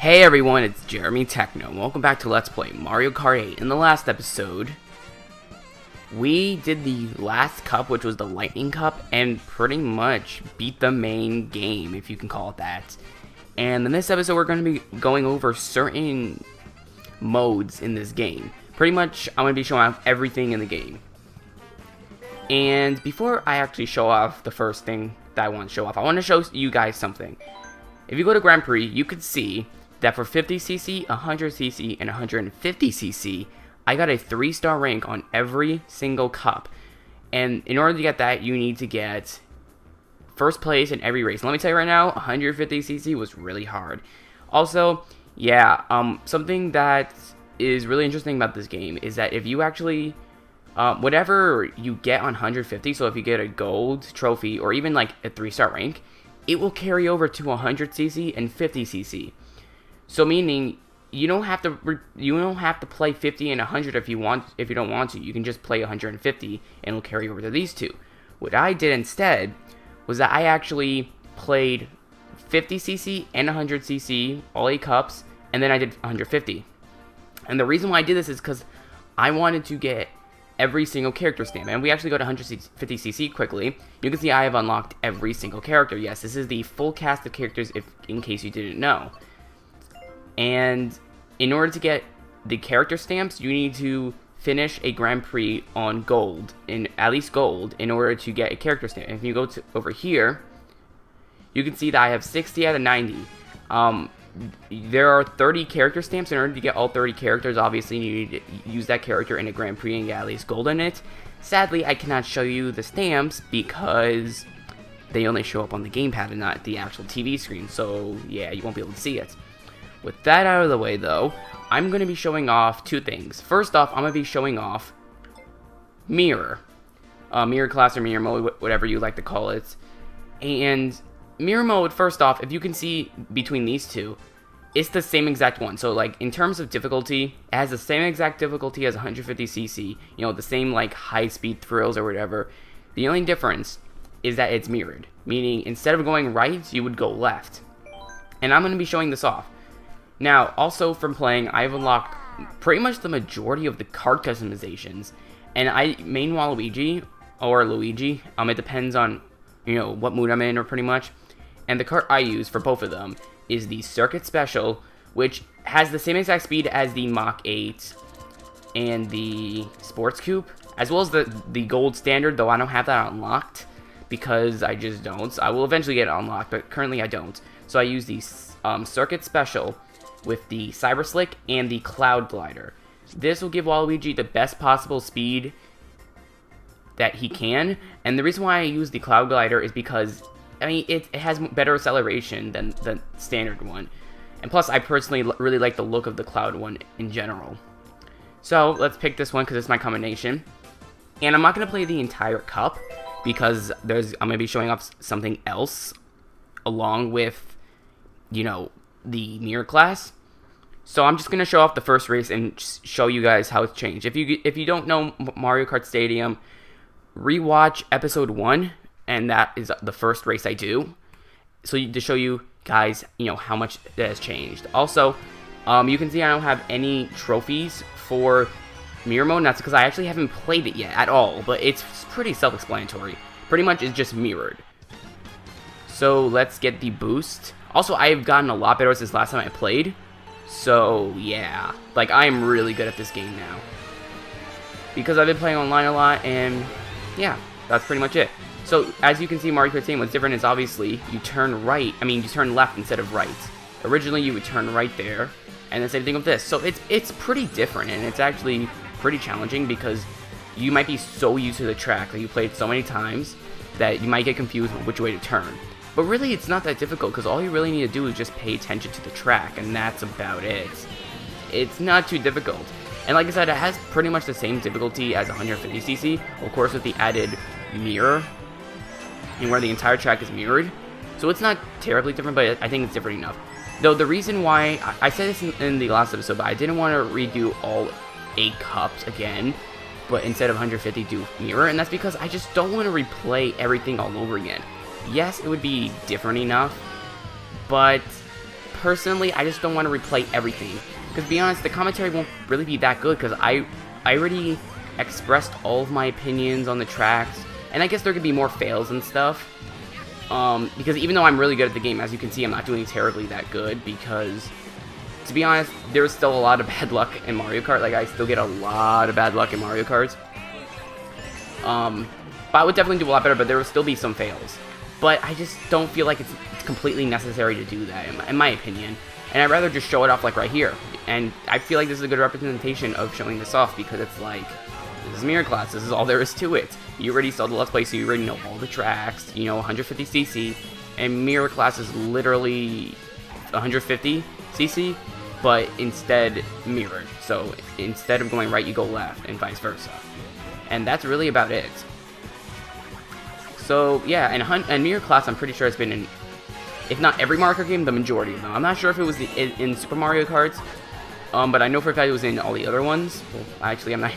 Hey everyone, it's JeremyTechno. Welcome back to Let's Play Mario Kart 8. In the last episode, we did the last cup, which was the Lightning Cup, and pretty much beat the main game, if you can call it that. And in this episode, we're going to be going over certain modes in this game. Pretty much, I'm going to be showing off everything in the game. And before I actually show off the first thing that I want to show off, I want to show you guys something. If you go to Grand Prix, you could see that for 50cc, 100cc, and 150cc, I got a 3-star rank on every single cup. And in order to get that, you need to get first place in every race. And let me tell you right now, 150cc was really hard. Also, yeah, something that is really interesting about this game is that if you actually, whatever you get on 150, so if you get a gold trophy or even like a 3-star rank, it will carry over to 100cc and 50cc. So meaning you don't have to play 50 and 100 if you don't want to. You can just play 150 and it'll carry over to these two. What I did instead was that I actually played 50cc and 100cc, all 8 cups, and then I did 150. And the reason why I did this is because I wanted to get every single character stamp. And we actually go to 150cc quickly. You can see I have unlocked every single character. Yes, this is the full cast of characters in case you didn't know. And in order to get the character stamps, you need to finish a Grand Prix on gold, at least gold, in order to get a character stamp. And if you go to over here, you can see that I have 60 out of 90. There are 30 character stamps. In order to get all 30 characters, obviously you need to use that character in a Grand Prix and get at least gold in it. Sadly, I cannot show you the stamps because they only show up on the gamepad and not the actual TV screen. So yeah, you won't be able to see it. With that out of the way though, I'm going to be showing off two things. First off, I'm going to be showing off Mirror. Mirror class or Mirror mode, whatever you like to call it. And Mirror mode, first off, if you can see between these two, it's the same exact one. So like in terms of difficulty, it has the same exact difficulty as 150cc. You know, the same like high speed thrills or whatever. The only difference is that it's mirrored. Meaning instead of going right, you would go left. And I'm going to be showing this off. Now, also from playing, I've unlocked pretty much the majority of the kart customizations. And I main Waluigi, or Luigi, it depends on, you know, what mood I'm in, or pretty much. And the kart I use for both of them is the Circuit Special, which has the same exact speed as the Mach 8 and the Sports Coupe, as well as the Gold Standard, though I don't have that unlocked, because I just don't. I will eventually get it unlocked, but currently I don't. So I use the Circuit Special with the Cyber Slick and the Cloud Glider. This will give Waluigi the best possible speed that he can, and the reason why I use the Cloud Glider is because, I mean, it has better acceleration than the standard one, and plus I personally really like the look of the Cloud one in general. So let's pick this one because it's my combination, and I'm not going to play the entire cup because I'm going to be showing off something else along with, you know, the mirror class. So I'm just going to show off the first race and show you guys how it's changed. If you don't know Mario Kart Stadium, rewatch episode 1, and that is the first race I do, so to show you guys, you know, how much that has changed. Also, you can see I don't have any trophies for mirror mode, and that's because I actually haven't played it yet at all, but it's pretty self-explanatory. Pretty much it's just mirrored. So let's get the boost. Also, I've gotten a lot better since last time I played. So, yeah. Like, I am really good at this game now. Because I've been playing online a lot, and yeah, that's pretty much it. So, as you can see, Mario Kart Stadium, what's different is obviously you turn you turn left instead of right. Originally, you would turn right there, and the same thing with this. So, it's pretty different, and it's actually pretty challenging because you might be so used to the track that you played so many times that you might get confused with which way to turn. But really, it's not that difficult, because all you really need to do is just pay attention to the track, and that's about it. It's not too difficult. And like I said, it has pretty much the same difficulty as 150cc, of course with the added mirror, and where the entire track is mirrored. So it's not terribly different, but I think it's different enough. Though the reason why, I said this in the last episode, but I didn't want to redo all 8 cups again, but instead of 150 do mirror, and that's because I just don't want to replay everything all over again. Yes, it would be different enough, but personally, I just don't want to replay everything. Because to be honest, the commentary won't really be that good, because I already expressed all of my opinions on the tracks, and I guess there could be more fails and stuff. Because even though I'm really good at the game, as you can see, I'm not doing terribly that good, because, to be honest, there's still a lot of bad luck in Mario Kart. Like, I still get a lot of bad luck in Mario Kart. But I would definitely do a lot better, but there will still be some fails. But I just don't feel like it's completely necessary to do that, in my opinion. And I'd rather just show it off like right here. And I feel like this is a good representation of showing this off, because it's like, this is Mirror Class, this is all there is to it. You already saw the Let's Play, so you already know all the tracks, you know 150cc, and Mirror Class is literally 150cc, but instead mirrored. So instead of going right, you go left, and vice versa. And that's really about it. So yeah, and Mirror Class, I'm pretty sure it's been in, if not every Mario Kart game, the majority of them. I'm not sure if it was in Super Mario Kart, but I know for a fact it was in all the other ones. Well, actually, I'm not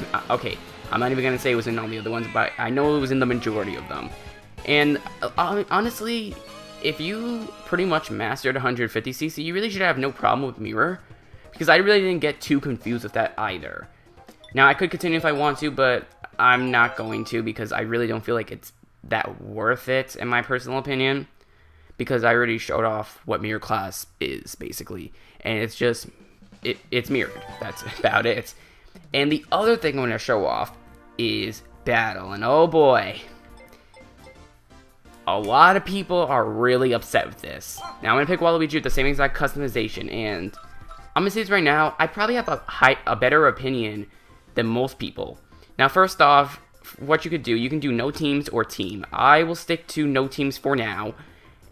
even gonna say it was in all the other ones, but I know it was in the majority of them. And honestly, if you pretty much mastered 150cc, you really should have no problem with Mirror, because I really didn't get too confused with that either. Now, I could continue if I want to, but I'm not going to, because I really don't feel like it's that worth it, in my personal opinion, because I already showed off what Mirror Class is, basically, and it's just, it's mirrored. That's about it. And the other thing I'm going to show off is Battle, and oh boy, a lot of people are really upset with this. Now, I'm going to pick Waluigi with the same exact customization, and I'm going to say this right now, I probably have a better opinion than most people. Now, first off, what you could do, you can do no teams or team. I will stick to no teams for now,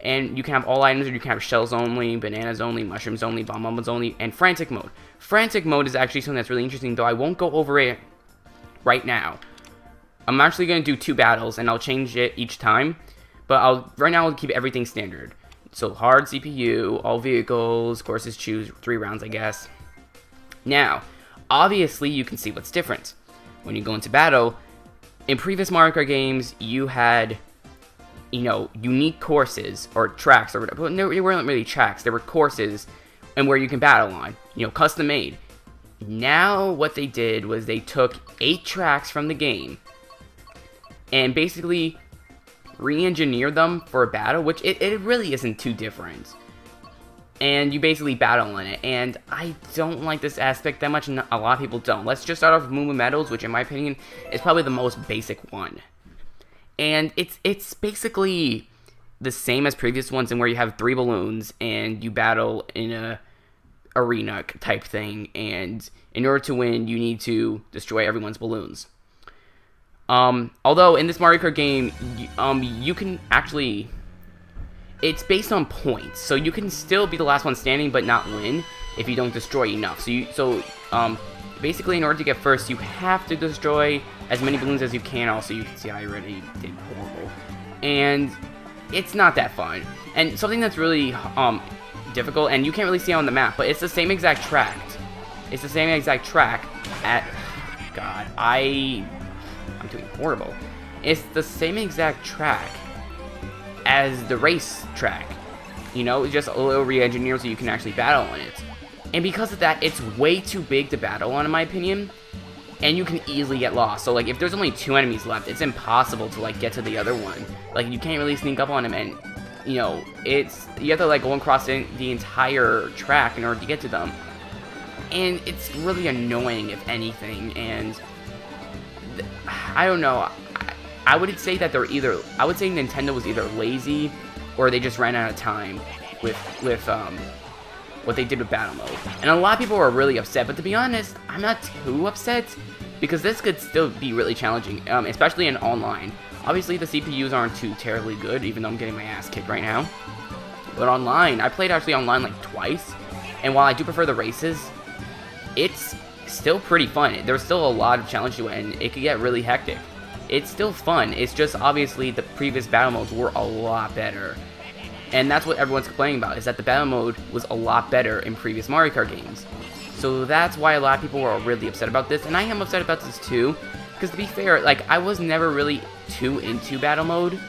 and you can have all items, or you can have shells only, bananas only, mushrooms only, bomb-bombs only, and frantic mode. Frantic mode is actually something that's really interesting, though I won't go over it right now. I'm actually going to do 2 battles, and I'll change it each time, but right now I'll keep everything standard. So hard CPU, all vehicles, courses choose 3 rounds, I guess. Now, obviously you can see what's different. When you go into battle, in previous Mario Kart games, you had, you know, unique courses, or tracks, or whatever. No, they weren't really tracks, they were courses, and where you can battle on, you know, custom made. Now, what they did was they took 8 tracks from the game, and basically re-engineered them for a battle, which it really isn't too different. And you basically battle in it, and I don't like this aspect that much, and a lot of people don't. Let's just start off with Moo Moo Medals, which in my opinion is probably the most basic one. And it's basically the same as previous ones, in where you have 3 balloons, and you battle in a arena type thing, and in order to win, you need to destroy everyone's balloons. Although in this Mario Kart game, you can actually, it's based on points, so you can still be the last one standing but not win if you don't destroy enough. Basically, in order to get first, you have to destroy as many balloons as you can. Also, you can see I already did horrible, and it's not that fun. And something that's really difficult, and you can't really see it on the map, but it's the same exact track. It's the same exact track at, God, I'm doing horrible. It's the same exact track as the race track. You know, just a little re-engineered so you can actually battle on it. And because of that, it's way too big to battle on, in my opinion. And you can easily get lost. So, like, if there's only 2 enemies left, it's impossible to, like, get to the other one. Like, you can't really sneak up on them, and, you know, you have to, like, go across the entire track in order to get to them. And it's really annoying, if anything, and I don't know. I would say that I would say Nintendo was either lazy or they just ran out of time with what they did with battle mode. And a lot of people were really upset, but to be honest, I'm not too upset, because this could still be really challenging, especially in online. Obviously, the CPUs aren't too terribly good, even though I'm getting my ass kicked right now. But online, I played actually online like twice, and while I do prefer the races, it's still pretty fun. There's still a lot of challenge to it, and it could get really hectic. It's still fun. It's just obviously the previous battle modes were a lot better. And that's what everyone's complaining about, is that the battle mode was a lot better in previous Mario Kart games. So that's why a lot of people were really upset about this, and I am upset about this too, because to be fair, like, I was never really too into battle mode.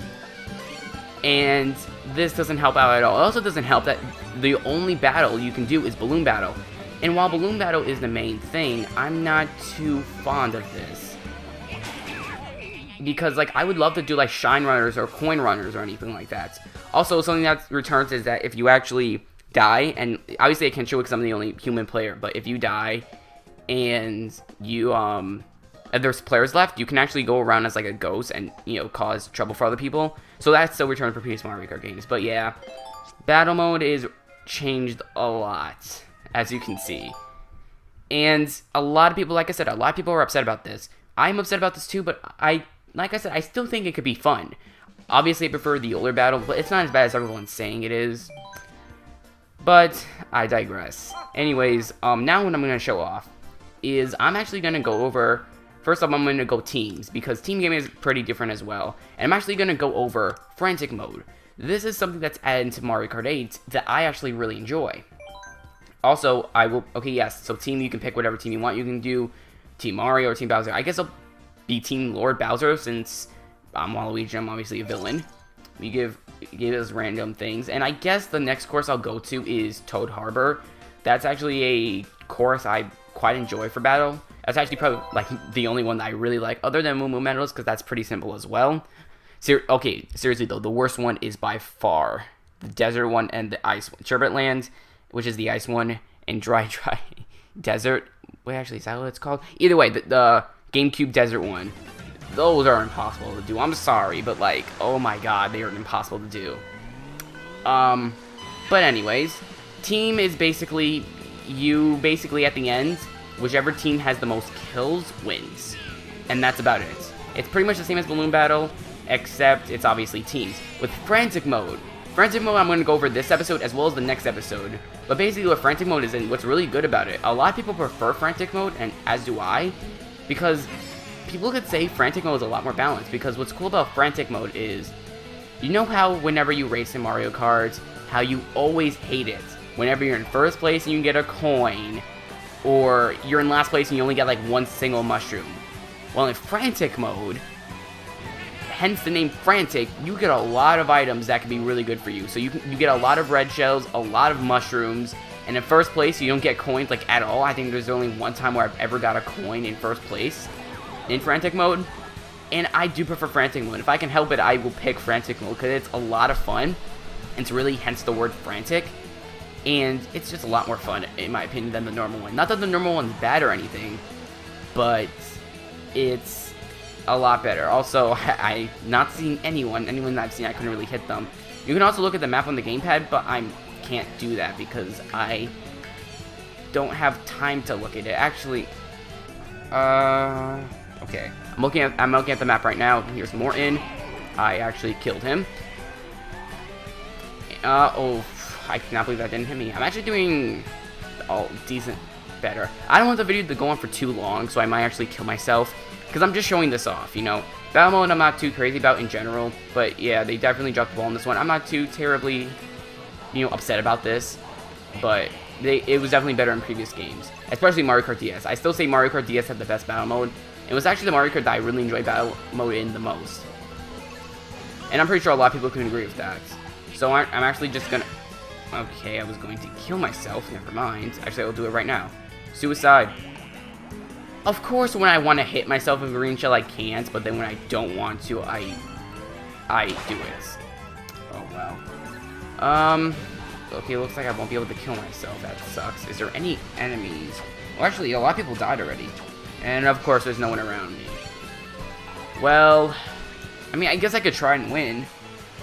And this doesn't help out at all. It also doesn't help that the only battle you can do is balloon battle. And while balloon battle is the main thing, I'm not too fond of this. Because, like, I would love to do, like, shine runners or coin runners or anything like that. Also, something that returns is that if you actually die, and obviously I can't show it because I'm the only human player, but if you die and you, if there's players left, you can actually go around as, like, a ghost and, you know, cause trouble for other people. So that's still returned for previous Mario Kart games. But yeah, battle mode is changed a lot, as you can see. And a lot of people, like I said, a lot of people are upset about this. I'm upset about this too, but like I said, I still think it could be fun. Obviously, I prefer the older battle, but it's not as bad as everyone's saying it is. But I digress. Anyways, now what I'm going to show off is I'm actually going to go over... First off, I'm going to go teams, because team gaming is pretty different as well. And I'm actually going to go over frantic mode. This is something that's added into Mario Kart 8 that I actually really enjoy. Also, I will... Okay, yes, so team, you can pick whatever team you want. You can do Team Mario or Team Bowser. I guess I'll be Team Lord Bowser, since I'm Waluigi, I'm obviously a villain. We give us random things. And I guess the next course I'll go to is Toad Harbor. That's actually a course I quite enjoy for battle. That's actually probably, like, the only one that I really like, other than Moo Moo Meadows, because that's pretty simple as well. Okay, seriously, though, the worst one is by far the desert one and the ice one. Sherbet Land, which is the ice one, and Dry Desert. Wait, actually, is that what it's called? Either way, the GameCube Desert one. Those are impossible to do. I'm sorry, but, like, oh my god, they are impossible to do. But anyways, team is basically, you basically at the end... Whichever team has the most kills wins. And that's about it. It's pretty much the same as Balloon Battle, except it's obviously teams. With Frantic Mode I'm going to go over this episode as well as the next episode. But basically what Frantic Mode is, and what's really good about it, a lot of people prefer Frantic Mode, and as do I, because people could say Frantic Mode is a lot more balanced, because what's cool about Frantic Mode is, you know how whenever you race in Mario Kart, how you always hate it. Whenever you're in first place and you get a coin, or you're in last place and you only get like one single mushroom. Well, in Frantic Mode, hence the name Frantic, you get a lot of items that can be really good for you. So you get a lot of red shells, a lot of mushrooms, and in first place you don't get coins like at all. I think there's only one time where I've ever got a coin in first place in Frantic Mode. And I do prefer Frantic Mode. If I can help it, I will pick Frantic Mode because it's a lot of fun. It's really hence the word frantic. And it's just a lot more fun, in my opinion, than the normal one. Not that the normal one's bad or anything, but it's a lot better. Also, I've not seen anyone that I've seen, I couldn't really hit them. You can also look at the map on the gamepad, but I can't do that because I don't have time to look at it. Actually, okay. I'm looking at the map right now. Here's Morton. I actually killed him. Oh, I cannot believe that didn't hit me. I'm actually doing decent better. I don't want the video to go on for too long, so I might actually kill myself, because I'm just showing this off, you know. Battle mode I'm not too crazy about in general, but yeah, they definitely dropped the ball on this one. I'm not too terribly, you know, upset about this, but it was definitely better in previous games, especially Mario Kart DS. I still say Mario Kart DS had the best battle mode. It was actually the Mario Kart that I really enjoyed battle mode in the most. And I'm pretty sure a lot of people can agree with that. So I'm actually just gonna... Okay, I was going to kill myself. Never mind. Actually, I'll do it right now. Suicide. Of course, when I want to hit myself with a green shell, I can't. But then when I don't want to, I do it. Oh, wow. Okay, looks like I won't be able to kill myself. That sucks. Is there any enemies? Well, actually, a lot of people died already. And, of course, there's no one around me. Well, I mean, I guess I could try and win.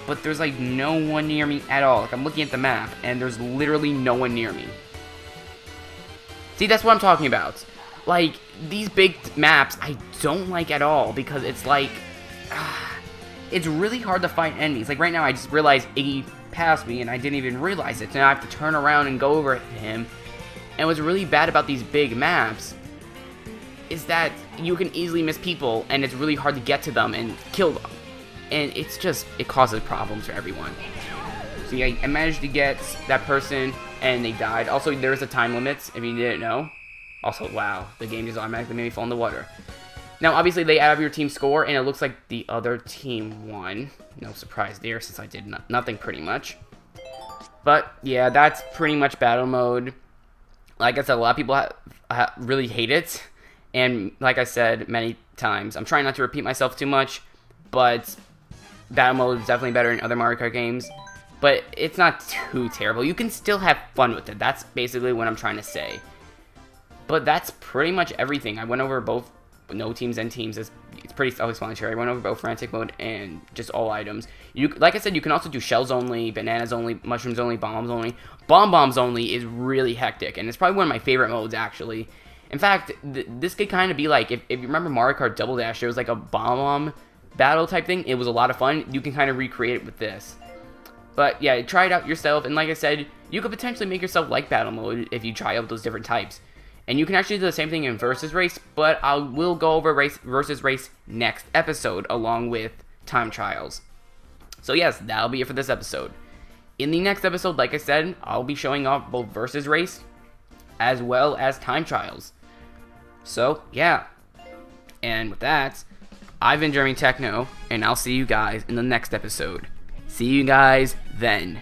But there's, like, no one near me at all. Like, I'm looking at the map, and there's literally no one near me. See, that's what I'm talking about. Like, these big maps, I don't like at all, because it's, like, it's really hard to find enemies. Like, right now, I just realized Iggy passed me, and I didn't even realize it. So now I have to turn around and go over to him. And what's really bad about these big maps is that you can easily miss people, and it's really hard to get to them and kill them. And it's just, it causes problems for everyone. So yeah, I managed to get that person, and they died. Also, there's a time limit, if you didn't know. Also, wow, the game just automatically made me fall in the water. Now, obviously, they add up your team score, and it looks like the other team won. No surprise there, since I did nothing pretty much. But, yeah, that's pretty much battle mode. Like I said, a lot of people really hate it. And like I said many times, I'm trying not to repeat myself too much, but battle mode is definitely better in other Mario Kart games. But it's not too terrible. You can still have fun with it. That's basically what I'm trying to say. But that's pretty much everything. I went over both no teams and teams. It's pretty self-explanatory. I went over both frantic mode and just all items. Like I said, you can also do shells only, bananas only, mushrooms only, bombs only. Bombs only is really hectic, and it's probably one of my favorite modes, actually. In fact, this could kind of be like, if you remember Mario Kart Double Dash, there was like a bomb battle type thing. It was a lot of fun. You can kind of recreate it with this. But yeah, try it out yourself, and like I said, you could potentially make yourself like battle mode if you try out those different types. And you can actually do the same thing in versus race, but I will go over versus race next episode along with time trials. So yes, that'll be it for this episode. In the next episode, like I said, I'll be showing off both versus race as well as time trials. So yeah, and with that, I've been JeremyTechno, and I'll see you guys in the next episode. See you guys then.